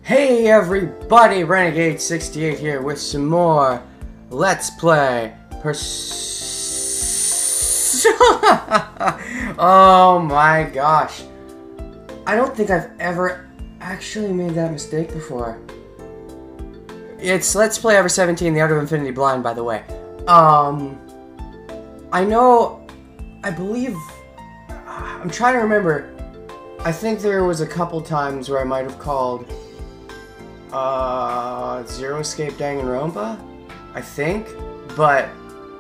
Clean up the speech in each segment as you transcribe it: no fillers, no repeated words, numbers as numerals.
Hey everybody, Renegade68 here with some more Let's Play Oh my gosh. I don't think I've ever actually made that mistake before. It's Let's Play Ever 17, The Art of Infinity Blind, by the way. I believe, I'm trying to remember. I think there was a couple times where I might have called Zero Escape Danganronpa, I think, but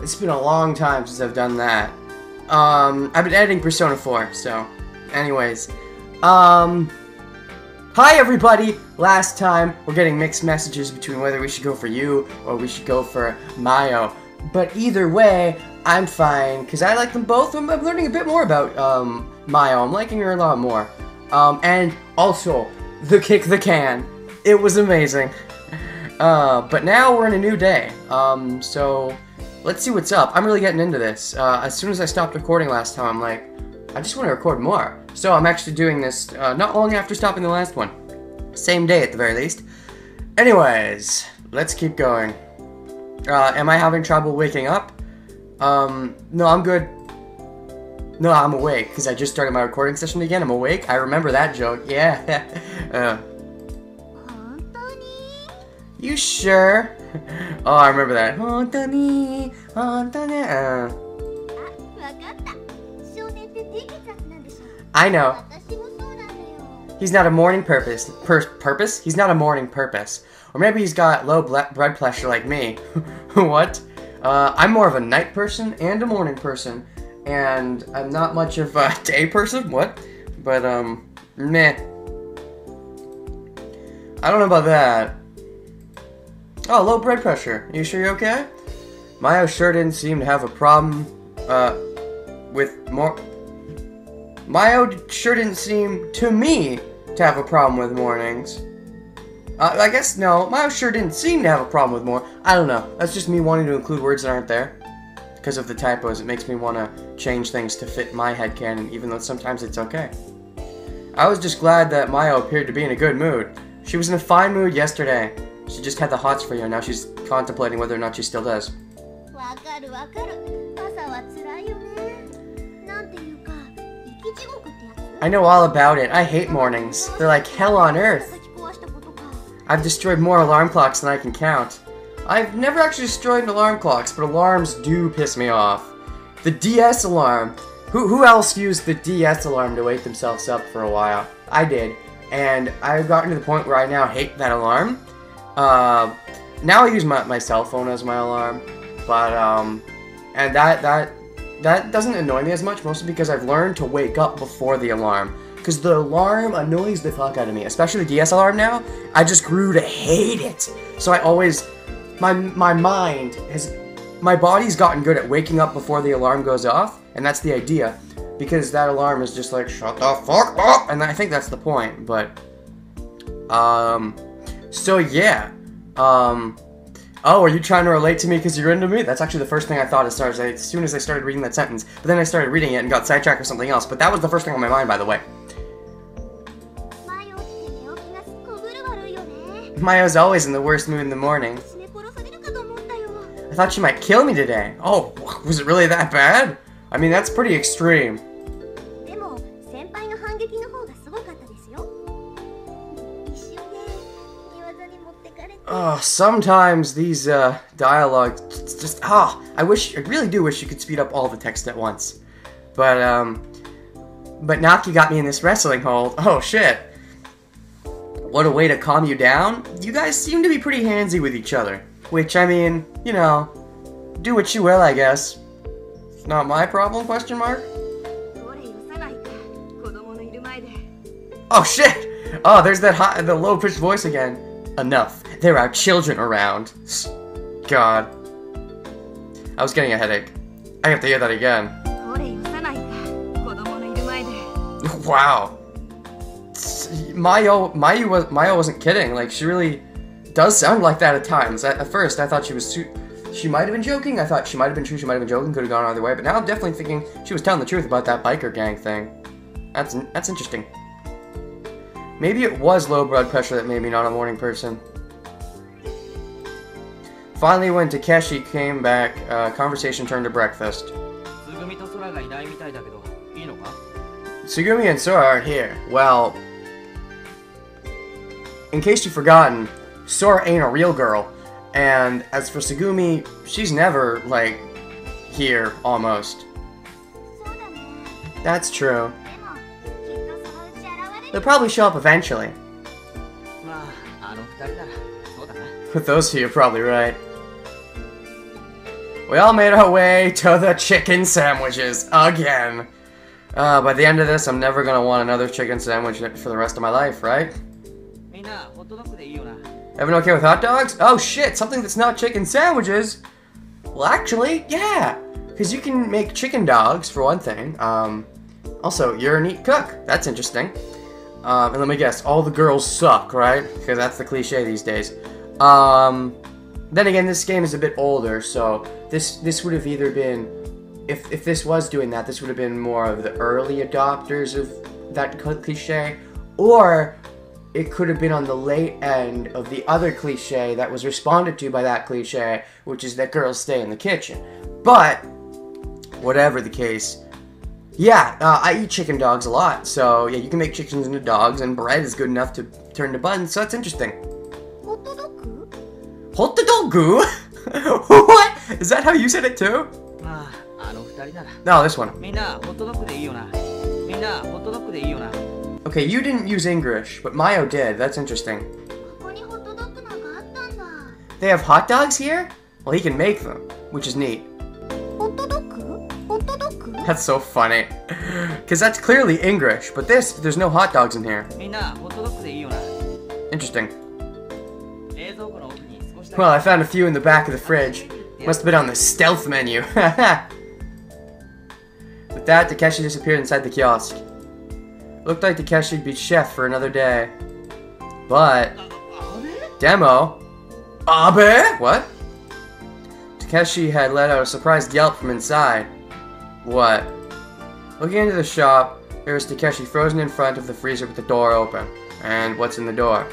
it's been a long time since I've done that. I've been editing Persona 4, so, anyways, hi everybody! Last time, we're getting mixed messages between whether we should go for you or we should go for Mayo, but either way, I'm fine, because I like them both. I'm learning a bit more about, Mayo. I'm liking her a lot more. And also, the kick the can. It was amazing. But now we're in a new day. So let's see what's up. I'm really getting into this. As soon as I stopped recording last time, I'm like, I just want to record more. So I'm actually doing this not long after stopping the last one. Same day at the very least. Anyways, let's keep going. Am I having trouble waking up? No, I'm good. No, I'm awake, because I just started my recording session again. I'm awake. I remember that joke. Yeah. You sure? Oh, I remember that. I know. He's not a morning purpose? He's not a morning purpose. Or maybe he's got low blood pressure like me. What? I'm more of a night person and a morning person. And I'm not much of a day person. What? But, meh. I don't know about that. Oh, low blood pressure. You sure you're okay? Mayo sure didn't seem to have a problem, Mayo sure didn't seem, to me, to have a problem with mornings. I guess, no, Mayo sure didn't seem to have a problem with more. I don't know. That's just me wanting to include words that aren't there. Because of the typos, it makes me want to change things to fit my headcanon, even though sometimes it's okay. I was just glad that Mayo appeared to be in a good mood. She was in a fine mood yesterday. She just had the hots for you, and now she's contemplating whether or not she still does. I know all about it. I hate mornings. They're like hell on earth. I've destroyed more alarm clocks than I can count. I've never actually destroyed alarm clocks, but alarms do piss me off. The DS alarm. Who else used the DS alarm to wake themselves up for a while? I did. And I've gotten to the point where I now hate that alarm. Now I use my cell phone as my alarm, but, and that doesn't annoy me as much, mostly because I've learned to wake up before the alarm, because the alarm annoys the fuck out of me, especially the DS alarm now. I just grew to hate it, so I always, my body's gotten good at waking up before the alarm goes off, and that's the idea, because that alarm is just like, shut the fuck up, and I think that's the point, but, so yeah, oh, are you trying to relate to me because you're into me? That's actually the first thing I thought as soon as I started reading that sentence. But then I started reading it and got sidetracked with something else. But that was the first thing on my mind, by the way. Mayo's always in the worst mood in the morning. I thought she might kill me today. Oh, was it really that bad? I mean, that's pretty extreme. Oh, sometimes these, dialogues just, I really do wish you could speed up all the text at once. But Naki got me in this wrestling hold. Oh, shit. What a way to calm you down. You guys seem to be pretty handsy with each other. Which, I mean, you know, do what you will, I guess. It's not my problem, question mark? Oh, shit! Oh, there's that the low-pitched voice again. Enough. There are children around. God. I was getting a headache. I have to hear that again. Wow. Mayo wasn't kidding. Like, she really does sound like that at times. At first, I thought she might have been joking. I thought she might have been true, she might have been joking, could have gone either way. But now I'm definitely thinking she was telling the truth about that biker gang thing. That's interesting. Maybe it was low blood pressure that made me not a morning person. Finally, when Takeshi came back, conversation turned to breakfast. Tsugumi and Sora aren't here. Well, in case you've forgotten, Sora ain't a real girl. And as for Tsugumi, she's never, like, here, almost. That's true. They'll probably show up eventually. With those two, you're probably right. We all made our way to the chicken sandwiches again. By the end of this, I'm never gonna want another chicken sandwich for the rest of my life, right? Everyone okay with hot dogs? Oh shit, something that's not chicken sandwiches? Well, actually, yeah. Because you can make chicken dogs, for one thing. Also, you're a neat cook. That's interesting. And let me guess, all the girls suck, right? Because that's the cliche these days. Then again, this game is a bit older, so this would have either been, if this was doing that, this would have been more of the early adopters of that cliche, or it could have been on the late end of the other cliche that was responded to by that cliche, which is that girls stay in the kitchen. But, whatever the case, yeah, I eat chicken dogs a lot, so yeah, you can make chickens into dogs, and bread is good enough to turn to buns, so that's interesting. Hotodogu? What? Is that how you said it too? No, this one. Okay, you didn't use English, but Mayo did. That's interesting. They have hot dogs here? Well, he can make them, which is neat. That's so funny. Because that's clearly English, but there's no hot dogs in here. Interesting. Well, I found a few in the back of the fridge. Must have been on the stealth menu. With that, Takeshi disappeared inside the kiosk. Looked like Takeshi'd be chef for another day. But... Demo? Abe? What? Takeshi had let out a surprised yelp from inside. What? Looking into the shop, there was Takeshi frozen in front of the freezer with the door open. And what's in the door?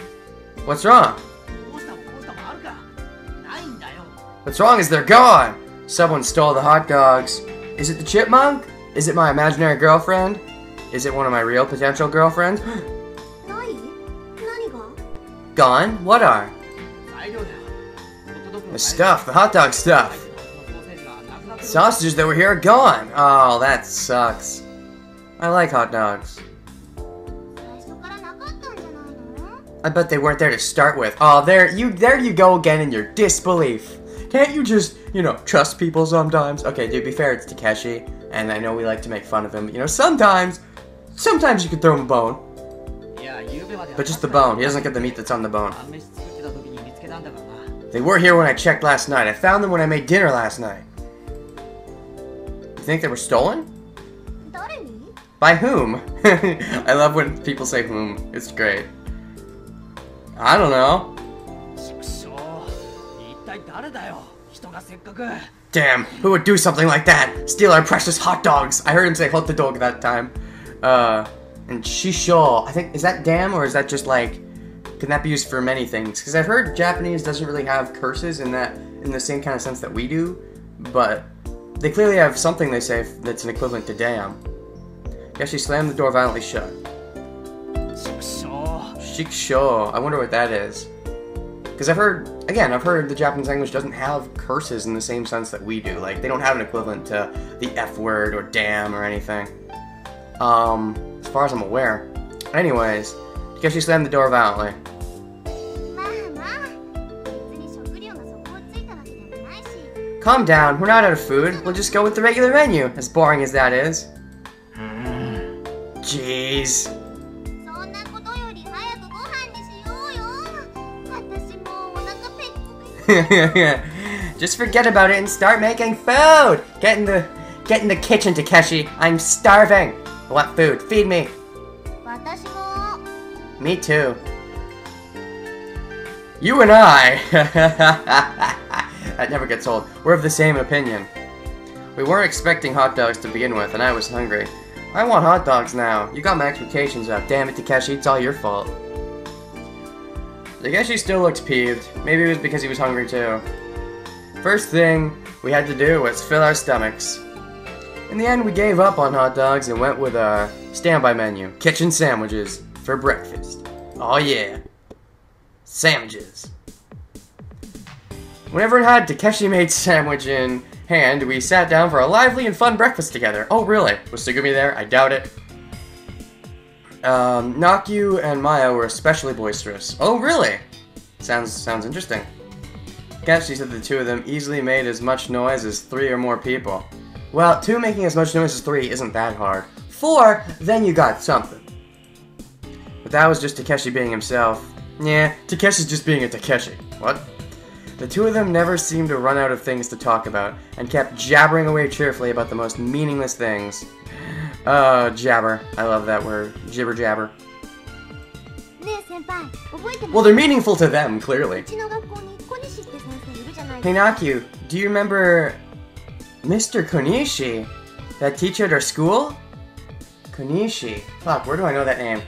What's wrong? What's wrong is they're gone! Someone stole the hot dogs. Is it the chipmunk? Is it my imaginary girlfriend? Is it one of my real potential girlfriends? Gone? What are? The stuff, the hot dog stuff. Sausages that were here are gone. Oh, that sucks. I like hot dogs. I bet they weren't there to start with. Oh, there you go again in your disbelief. Can't you just, trust people sometimes? Okay, to be fair, it's Takeshi, and I know we like to make fun of him, but, sometimes you could throw him a bone. But just the bone. He doesn't get the meat that's on the bone. They were here when I checked last night. I found them when I made dinner last night. You think they were stolen? By whom? I love when people say whom. It's great. I don't know. Damn, who would do something like that? Steal our precious hot dogs. I heard him say hot dog that time. And shisho. I think, is that damn or is that just like, can that be used for many things? Because I've heard Japanese doesn't really have curses in the same kind of sense that we do, but they clearly have something they say that's an equivalent to damn. Guess she slammed the door violently shut. Shiksho. I wonder what that is. Because I've heard the Japanese language doesn't have curses in the same sense that we do. Like, they don't have an equivalent to the F word or damn or anything. As far as I'm aware. Anyways, guess she slammed the door violently. Calm down, we're not out of food. We'll just go with the regular menu, as boring as that is. Jeez. Just forget about it and start making food! Get in the kitchen, Takeshi. I'm starving. I want food. Feed me. Me too. You and I. That never gets old. We're of the same opinion. We weren't expecting hot dogs to begin with, and I was hungry. I want hot dogs now. You got my expectations up. Damn it, Takeshi, it's all your fault. Takeshi still looks peeved. Maybe it was because he was hungry too. First thing we had to do was fill our stomachs. In the end, we gave up on hot dogs and went with a standby menu. Kitchen sandwiches for breakfast. Oh yeah. Sandwiches. When everyone had Takeshi-made sandwich in hand, we sat down for a lively and fun breakfast together. Oh really? Was Sugumi there? I doubt it. Nakyu and Maya were especially boisterous. Oh really? Sounds interesting. Takeshi said the two of them easily made as much noise as 3 or more people. Well, 2 making as much noise as 3 isn't that hard. 4, then you got something. But that was just Takeshi being himself. Yeah, Takeshi's just being a Takeshi. What? The two of them never seemed to run out of things to talk about, and kept jabbering away cheerfully about the most meaningless things. Jabber. I love that word. Jibber jabber. Well, they're meaningful to them, clearly. Hey Nakyu, do you remember Mr. Konishi? That teacher at our school? Konishi. Fuck, where do I know that name?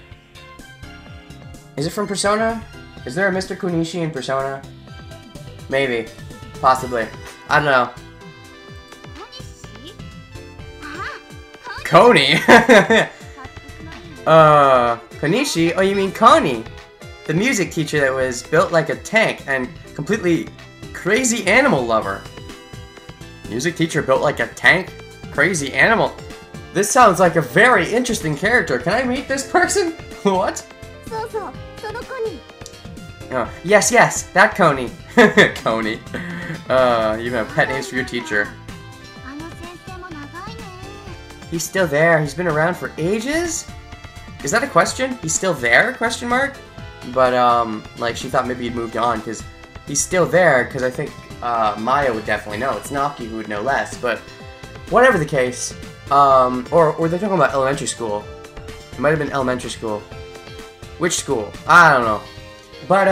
Is it from Persona? Is there a Mr. Konishi in Persona? Maybe. Possibly. I don't know. Koni? Konishi? Oh, you mean Koni? The music teacher that was built like a tank and completely crazy animal lover. Music teacher built like a tank? Crazy animal? This sounds like a very interesting character. Can I meet this person? What? Oh, yes, that Koni. Koni. You have pet names for your teacher. He's still there. He's been around for ages? Is that a question? He's still there? Question mark? But, like, she thought maybe he'd moved on, because he's still there, because I think, Maya would definitely know. It's Naki who would know less, but whatever the case, or they're talking about elementary school. It might have been elementary school. Which school? I don't know. But,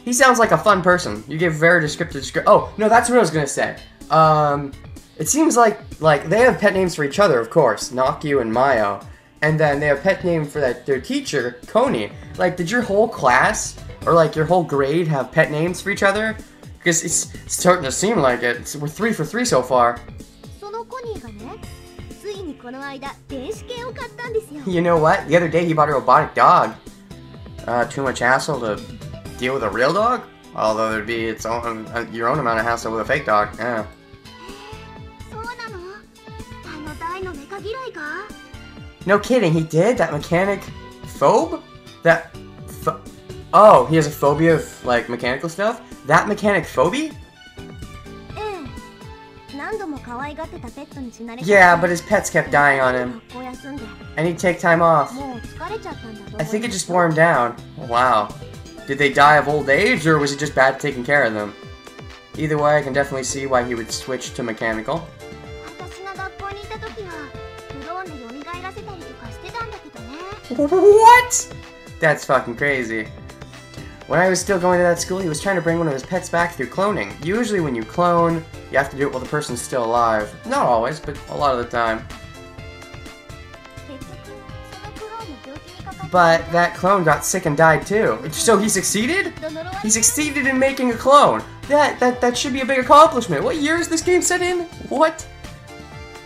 he sounds like a fun person. You gave very descriptive Oh, no, that's what I was gonna say. It seems like they have pet names for each other, of course, Nakyu and Mayo, and then they have pet name for their teacher, Koni. Like, did your whole class or like your whole grade have pet names for each other? Because it's starting to seem like it. We're 3 for 3 so far. You know what? The other day he bought a robotic dog. Too much hassle to deal with a real dog? Although there'd be its own, your own amount of hassle with a fake dog. Yeah. No kidding, he did? That mechanic phobe? Oh, he has a phobia of, like, mechanical stuff? That mechanic phobia? Yeah, but his pets kept dying on him. And he'd take time off. I think it just wore him down. Wow. Did they die of old age, or was he just bad at taking care of them? Either way, I can definitely see why he would switch to mechanical. What? That's fucking crazy. When I was still going to that school, he was trying to bring one of his pets back through cloning. Usually when you clone, you have to do it while the person's still alive. Not always, but a lot of the time. But that clone got sick and died too. So he succeeded? He succeeded in making a clone. That should be a big accomplishment. What year is this game set in? What?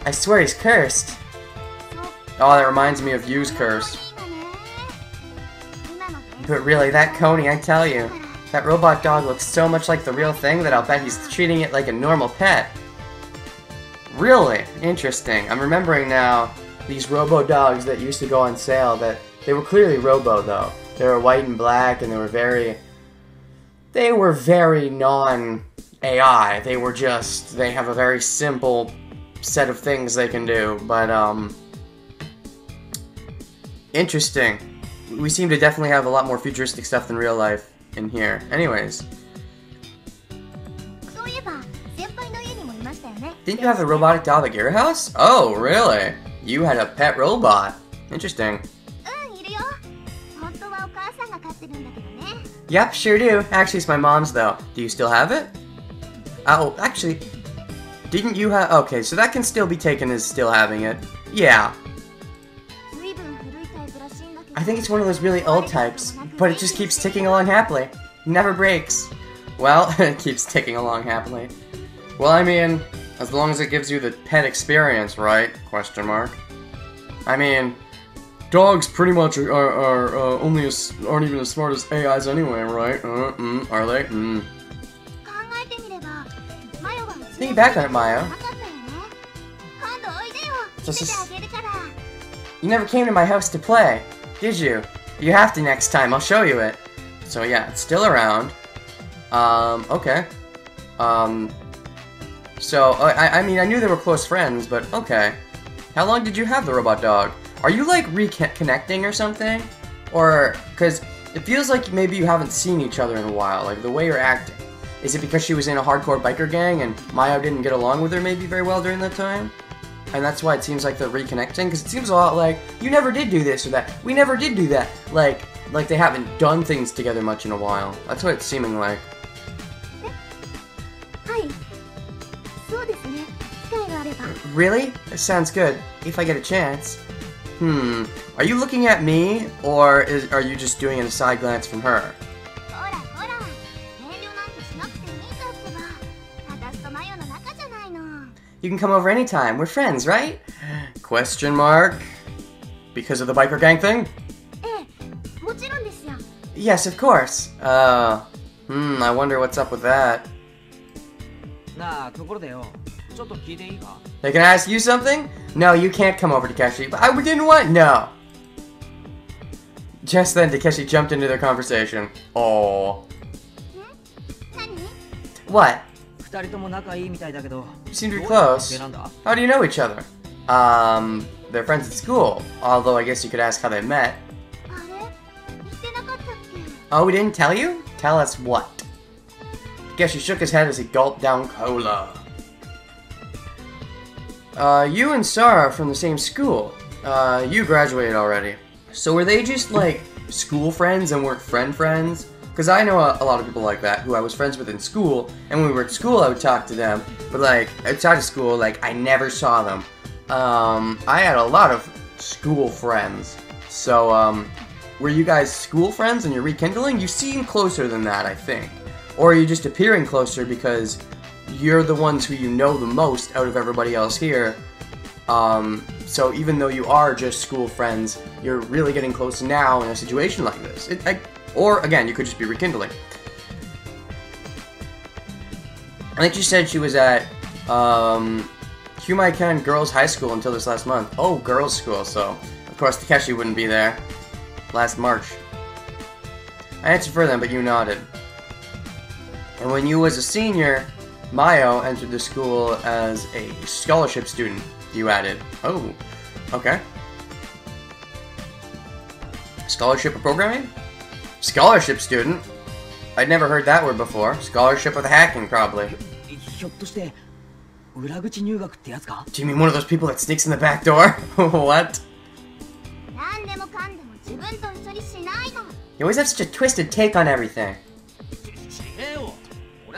I swear he's cursed. Oh, that reminds me of Yu's curse. But really, that Koni, I tell you, that robot dog looks so much like the real thing that I'll bet he's treating it like a normal pet. Really? Interesting. I'm remembering now these robo dogs that used to go on sale that they were clearly robo though. They were white and black and they were very non-AI. They have a very simple set of things they can do, but interesting. We seem to definitely have a lot more futuristic stuff than real life in here. Anyways. Didn't you have a robotic dog at your house? Oh, really? You had a pet robot. Interesting. Yep, sure do. Actually, it's my mom's, though. Do you still have it? Oh, actually... Didn't you have... Okay, so that can still be taken as still having it. Yeah. I think it's one of those really old types, but it just keeps ticking along happily. Never breaks. Well, it keeps ticking along happily. Well, I mean, as long as it gives you the pet experience, right? Question mark. I mean, dogs pretty much are only aren't even as smart as AIs anyway, right? Are they? Thinking back on it, Mayo. You never came to my house to play, did you? You have to next time, I'll show you it. So yeah, it's still around. Okay. So, I mean, I knew they were close friends, but okay. How long did you have the robot dog? Are you, like, reconnecting or something? Or, because it feels like maybe you haven't seen each other in a while, like, the way you're acting. Is it because she was in a hardcore biker gang and Mayo didn't get along with her maybe very well during that time? And that's why it seems like they're reconnecting? Because it seems a lot like, you never did do this or that. We never did do that. Like they haven't done things together much in a while. That's what it's seeming like. Really? That sounds good. If I get a chance. Are you looking at me, or are you just doing a side glance from her? You can come over anytime. We're friends, right? Question mark. Because of the biker gang thing? Yes, of course. I wonder what's up with that. They can ask you something? No, you can't come over, Takeshi. But I didn't want... No. Just then, Takeshi jumped into their conversation. Oh. What? You seem to be close. How do you know each other? They're friends at school. Although I guess you could ask how they met. Oh, we didn't tell you? Tell us what? Takeshi shook his head as he gulped down cola. You and Sarah are from the same school. You graduated already. So were they just, like, school friends and weren't friends? Because I know a lot of people like that, who I was friends with in school, and when we were at school I would talk to them, but, like, outside of school, like, I never saw them. I had a lot of school friends. So, were you guys school friends and you're rekindling? You seem closer than that, I think. Or are you just appearing closer because you're the ones who you know the most out of everybody else here? So even though you are just school friends, you're really getting close now in a situation like this. Or, again, you could just be rekindling. I think she said she was at, Humaikan Girls High School until this last month. Oh, girls' school, so, of course, Takeshi wouldn't be there. Last March. I answered for them, but you nodded. And when you was a senior, Mayo entered the school as a scholarship student, you added. Oh, okay. Scholarship of programming? Scholarship student? I'd never heard that word before. Scholarship of hacking, probably. Do you mean one of those people that sneaks in the back door? What? You always have such a twisted take on everything.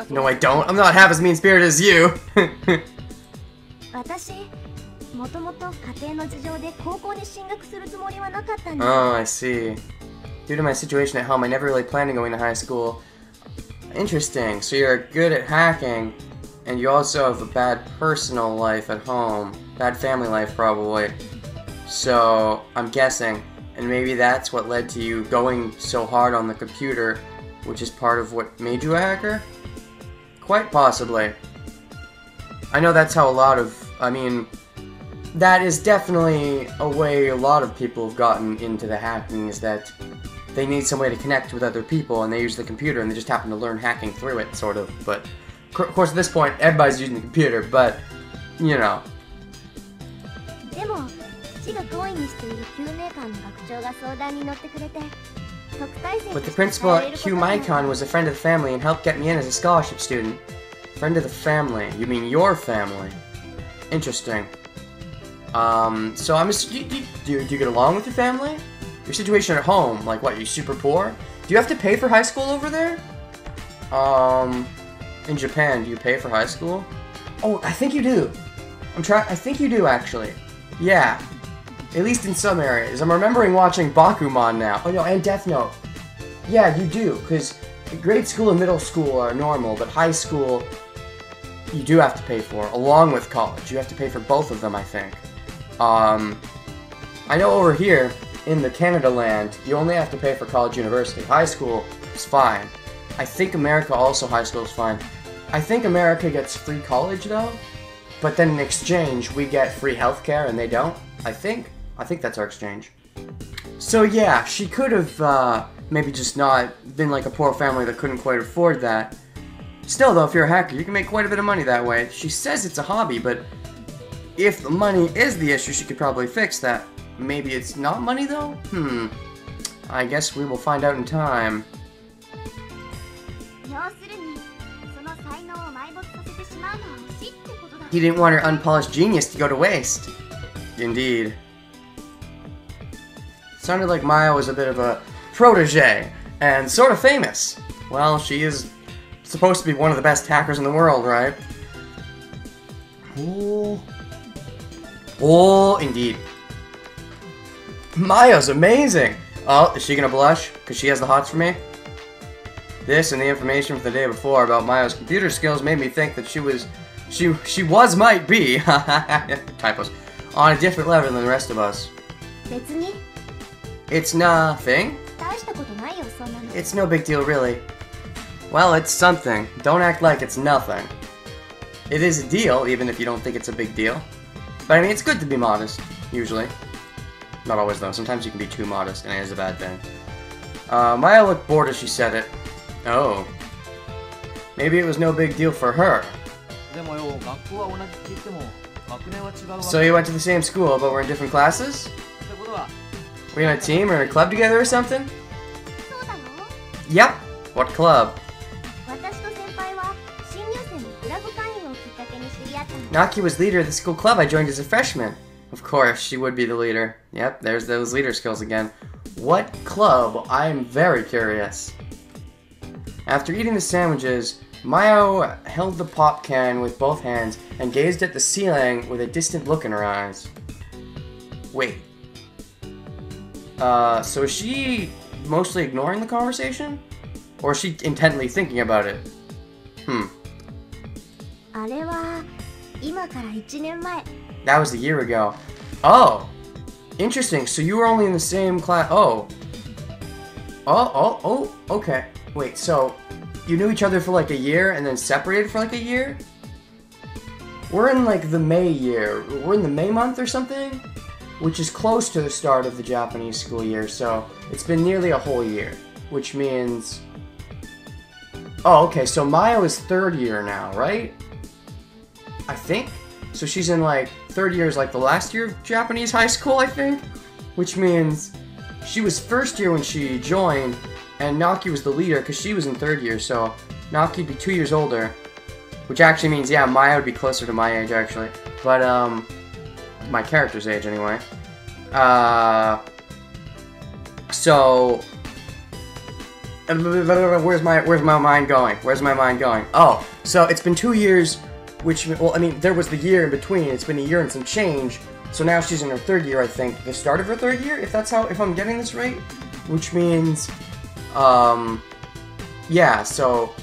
No, I don't. I'm not half as mean-spirited as you. Oh, I see. Due to my situation at home, I never really planned on going to high school. Interesting. So you're good at hacking, and you also have a bad personal life at home. Bad family life, probably. So, I'm guessing, and maybe that's what led to you going so hard on the computer, which is part of what made you a hacker? Quite possibly. I know that's how a lot of, that is definitely a way a lot of people have gotten into the hacking, is that they need some way to connect with other people, and they use the computer, and they just happen to learn hacking through it, sort of. But, of course, at this point, everybody's using the computer, but, you know. But the principal at Humaikan was a friend of the family and helped get me in as a scholarship student. Friend of the family. You mean your family. Interesting. So I'm just... Do you get along with your family? Your situation at home, like what, you super poor? Do you have to pay for high school over there? In Japan, do you pay for high school? Oh, I think you do. I think you do, actually. Yeah. At least in some areas. I'm remembering watching Bakuman now. Oh, no, and Death Note. Yeah, you do, because grade school and middle school are normal, but high school, you do have to pay for, along with college. You have to pay for both of them, I think. I know over here, in the Canada land, you only have to pay for college university. High school is fine. I think America also, high school is fine. I think America gets free college, though. But then in exchange, we get free healthcare and they don't. I think that's our exchange. So yeah, she could have maybe just not been like a poor family that couldn't quite afford that. Still though, if you're a hacker, you can make quite a bit of money that way. She says it's a hobby, but if the money is the issue, she could probably fix that. Maybe it's not money though? I guess we will find out in time. He didn't want her unpolished genius to go to waste. Indeed. Sounded like Maya was a bit of a protege, and sort of famous. Well, she is supposed to be one of the best hackers in the world, right? Oh, indeed. Maya's amazing! Oh, is she gonna blush? Because she has the hots for me? This and the information from the day before about Maya's computer skills made me think that she might be, typos, on a different level than the rest of us. It's nothing. It's no big deal, really. Well, it's something. Don't act like it's nothing. It is a deal, even if you don't think it's a big deal. But I mean, it's good to be modest, usually. Not always, though. Sometimes you can be too modest, and it is a bad thing. Maya looked bored as she said it. Oh. Maybe it was no big deal for her. So you went to the same school, but we're in different classes? We're in a team or in a club together or something? Yep. What club? Naki was leader of the school club I joined as a freshman. Of course, she would be the leader. Yep, there's those leader skills again. What club? I'm very curious. After eating the sandwiches, Mayo held the pop can with both hands and gazed at the ceiling with a distant look in her eyes. Wait. So is she mostly ignoring the conversation? Or is she intently thinking about it? That was a year ago. Oh! Interesting, so you were only in the same class. Oh, okay. Wait, so you knew each other for like a year and then separated for like a year? We're in like the May year. We're in the May month or something? Which is close to the start of the Japanese school year, so it's been nearly a whole year. Which means... Oh, okay, so Maya is third year now, right? I think? So she's in like third year is like the last year of Japanese high school, I think? Which means she was first year when she joined, and Naki was the leader because she was in third year, so Naki'd be 2 years older. Which actually means, yeah, Maya would be closer to my age, actually. But, my character's age, anyway. So... Where's my mind going? Where's my mind going? Oh, so it's been 2 years, which, well, I mean, there was the year in between. It's been a year and some change. So now she's in her third year, I think. The start of her third year, if I'm getting this right? Which means, yeah, so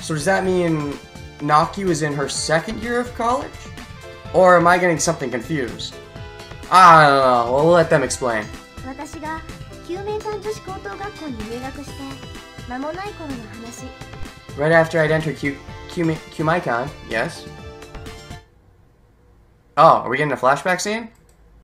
does that mean Naki was in her second year of college? Or am I getting something confused? I don't know. We'll let them explain. Right after I'd entered Kumaikan, yes? Oh, are we getting a flashback scene?